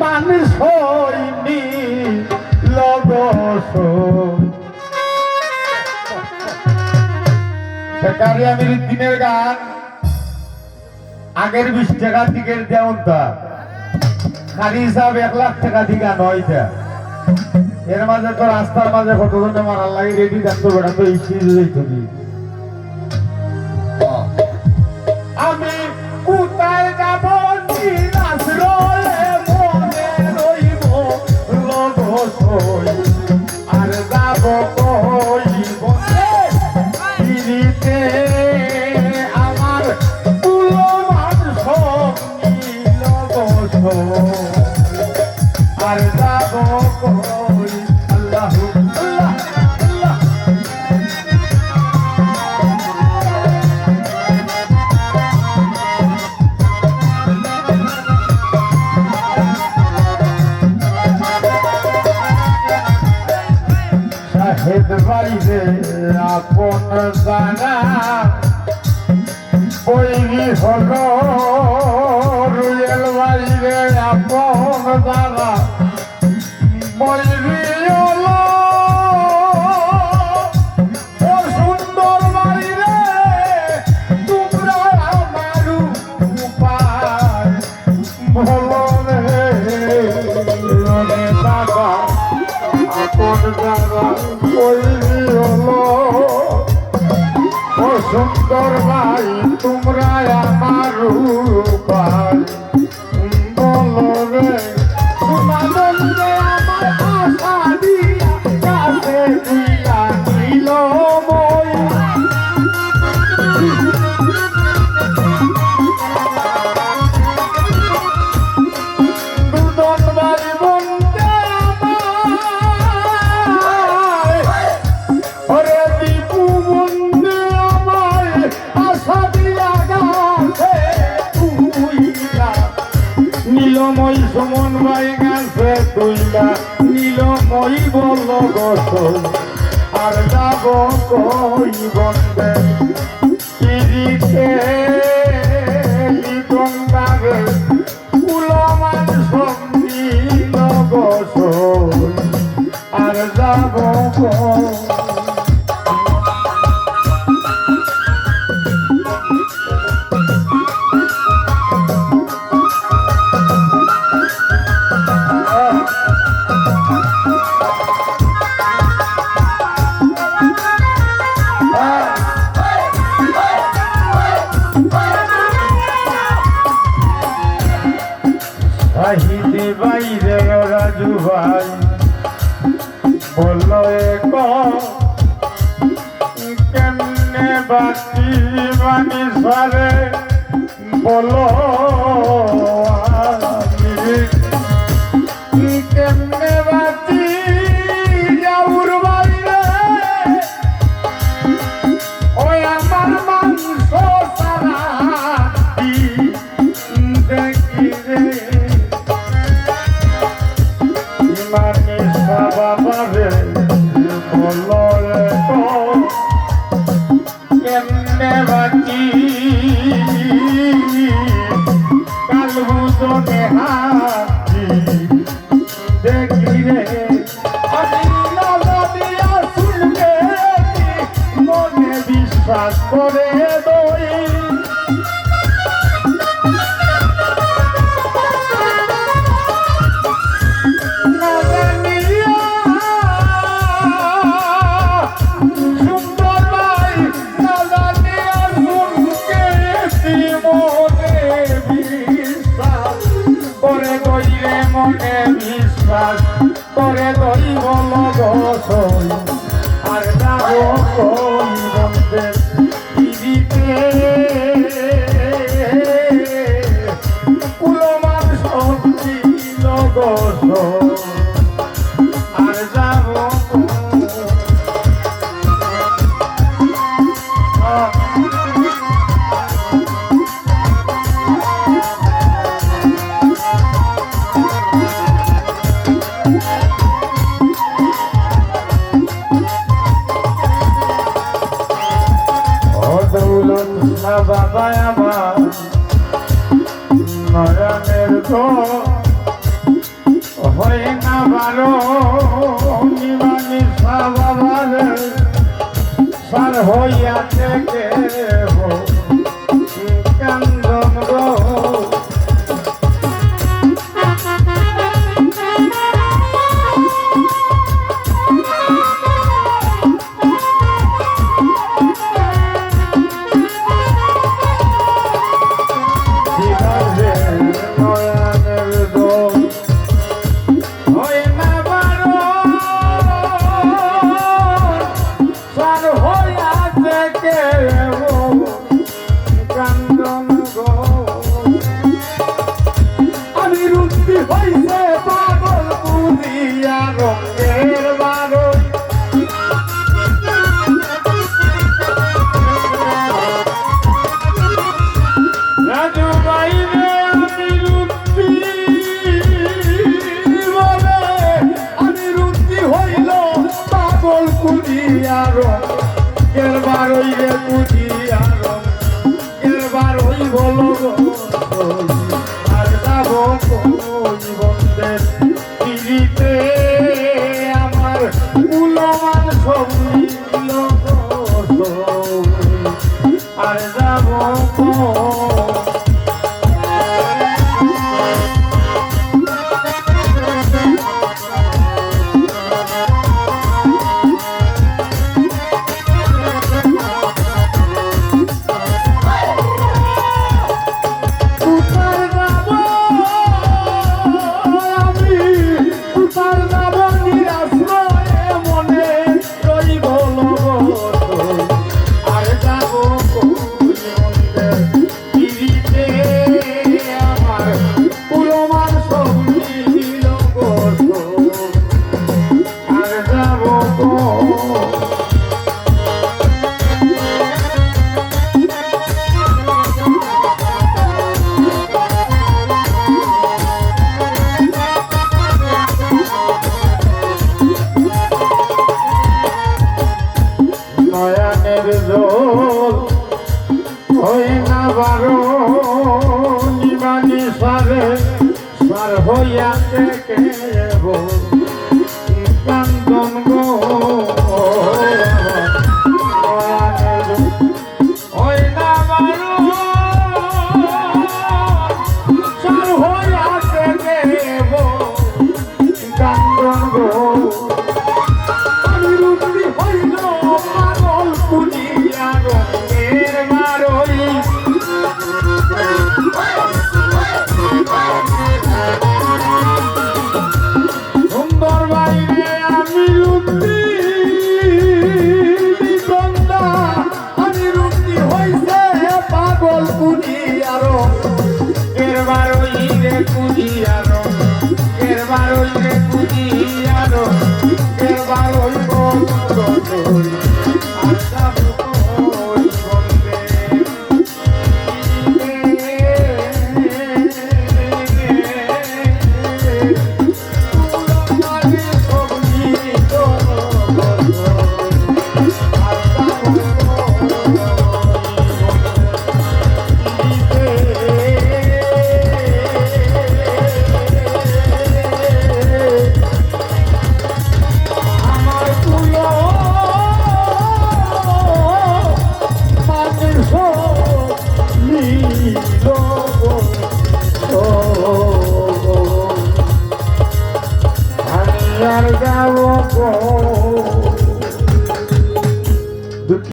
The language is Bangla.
মানুষ হইনি লগস সেটারই আমি দিনের গান আগের 20 টাকা টিকিট দেওয়া তা খালি হিসাব 1 লাখ টাকা দিকা নয় তা এর মাঝে তো রাস্তার মাঝে কতজনে মারার লাগে রেডি থাকতো বেটা তো এই সিরিজ হইতো আমি কোথায় যাব নিরাশ রয়ে মনে রইব লগস আর যাব কই বনে ফিরিতে আমার পুলমান সঙ্গী লগস আর যাব কই আল্লাহ আল্লাহ আল্লাহ শাহেদ বাইরে আপন জানা বৈরি হলো রুয়েল বাইরে আপন জানা বৈরি হলো ও সুন্দর বাইরে তোমরা আমার উপায় বলো রে দাদা আপন জানা বৈরি হলো ও সুন্দর ভাই তোমরা আমার উপায় বলো রে তোমাদের আমার আশা দিয়া কাছে দিয়া নিল মই দুজন বাড়ি বলতে আমায় ওরে দীপু বন্ধু আমায় আশা দিয়া গাছে তুইলা নীলময়ী সুমন ভাই গাছে তুইলা নীলময়ী বল গছ আর যাব কই বন্ধে পিড়িতে গঙ্গারে কুলমান সঙ্গী লগস আর যাব কই আহিতে বাইরে রাজু ভাই বললো কেমনে বাকি মানি সারে বলো কেমনে বাকি যাউর বাইরে ওই আমার মাংস সারা দেখি রে মানে বাবারে বলো কেমনে বাকি কাল বুঝনে হাতি দেখি রে আমি নদিয়া শুনবে মনে বিশ্বাস করে দই মনে বিশ্বাস করে দইব লগস আর যাব কই বন্ধে পিড়িতে কুলমান সঙ্গী লগস আর যাব বাবা আমার নয়নের হয় না বারো নিবানি বাবার সার হইয়াছে কে কান্দন গো বারোই রে বুঝিয়ার বারোই বলো আর যাব বন্ধের পিড়িতে আমার মূল্যবান সবই আর যাব সার হইয়াছে কে কান্দন গো ওই না বারো সার হইয়াছে কে কান্দন গো আমি রুটি হইল পাগল পুজিয়া রঙের মারই সুন্দর বাইরে আমি রুটি আমি রুটি হইছে পাগল পুজিয়ার এর বারোই রে পুজিয়ার এর বারোই রে পুজিয়ার এর বারোই আর যাব